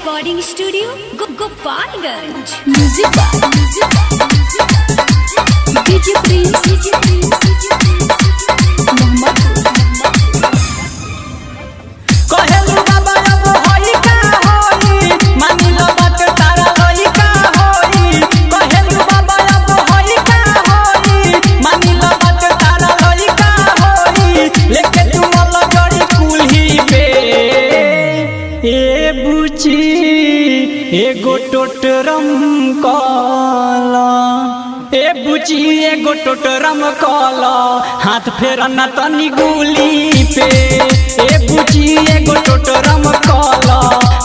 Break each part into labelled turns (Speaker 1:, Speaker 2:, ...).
Speaker 1: Recording studio Gopalganj.
Speaker 2: Music DJ Prince
Speaker 3: कहेलू बाबा अब होई का होई मानी लो बात तारा होई का होई। कहेलू बाबा अब होई का होई मानी लो बात तारा होई का होई। लेके तू मल जड़ी कुल्ही पे ए बुची एगो टोटरम काला ए बुची एगो टोटरम काला हाथ फेरना तनी गुली पे। ए बुची एगो टोटरम काला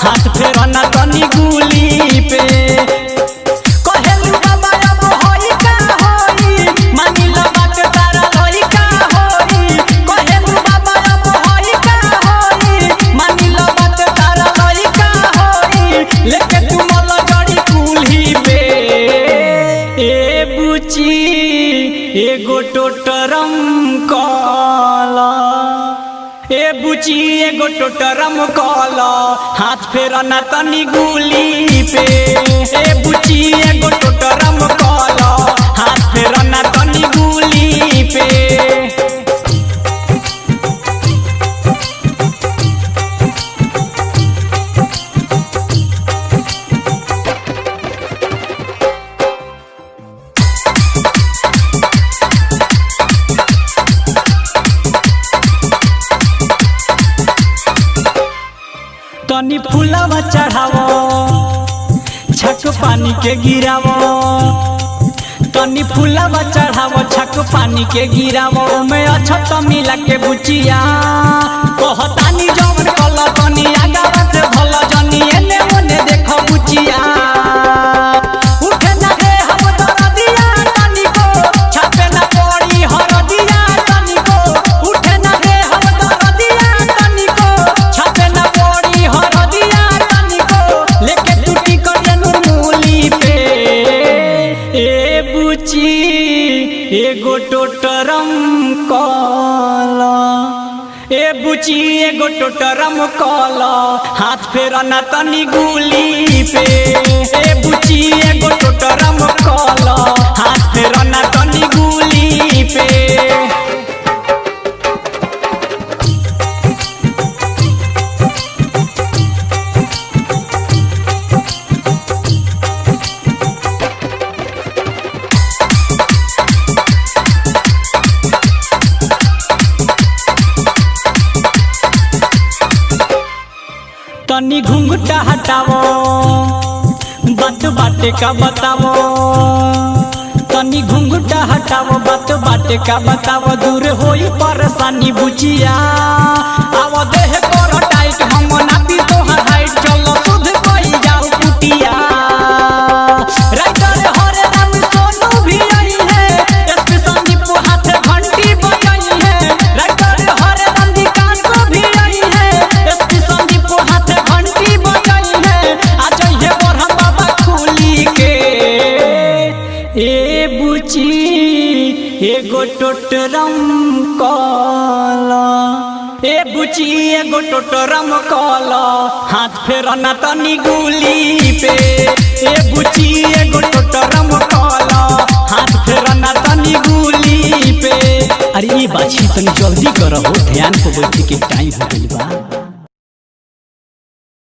Speaker 3: हाथ फेरना तनी गुली पे। कहेलू बाबा अब होई का होई मानी लो बात तारा होई का होई। कहेलू बाबा अब होई का होई मानी लो बात तारा होई का होई। लेके तू मल जड़ी कुल्ही पे ए बुची एगो टोटरम काला ए बुची एगो टोटरम काला हाथ फेरना तनी गुली पे। ए बुची एगो टोटरम काला हाथ फेरना तनी गुली पे। तनी फूलवा चढ़ावो छक पानी के गिरावो। तनी फूलवा चढ़ावो छक पानी के गिरावो। मैं अछत मिला के बुचिया कहतानी जवन कल तनी आगावा से भल जनी एने ओने देखो बुचिया। उठे ना रे हम दरदिया तनी को छापे ना पड़ी हरदिया तनी को। उठे ना रे हम दरदिया तनी को छापे ना पड़ी हरदिया तनी को। लेके टूटी कर जनू मूली पे ए बुची एगो टोटरम काला ए बुची एगो टोटरम काला हाथ फेरना तनी गुली पे। ए बुची एगो टोटरम काला हाथ फेरना तनी गुली पे। तनी घुंघटा हटावो बात बाटे का बतावो। तनी घुंघटा हटावो बात बाटे का बतावो। दूर होई परेशानी बुचिया आव देह कर टाइट हम नापी तोहार हाइट। चलो सुध कोई जाओ कुटिया। राइटर हरे राम सोनू भी आई है एसपी संदीप हाथ घंटी बजाई है। राइटर हरे राम विकास भी आई है एसपी संदीप हाथ घंटी बजाई है। आज ये बरहम बाबा खुली के ए बुची एगो टोटरम काला ए बुची एगो टोटरम काला हाथ फेरना तनी गुली पे। ए बुची एगो टोटरम काला हाथ फेरना तनी गुली पे। अरे ये बात तनी जल्दी करो ध्यान को बैठे के टाइम हो गइल बा।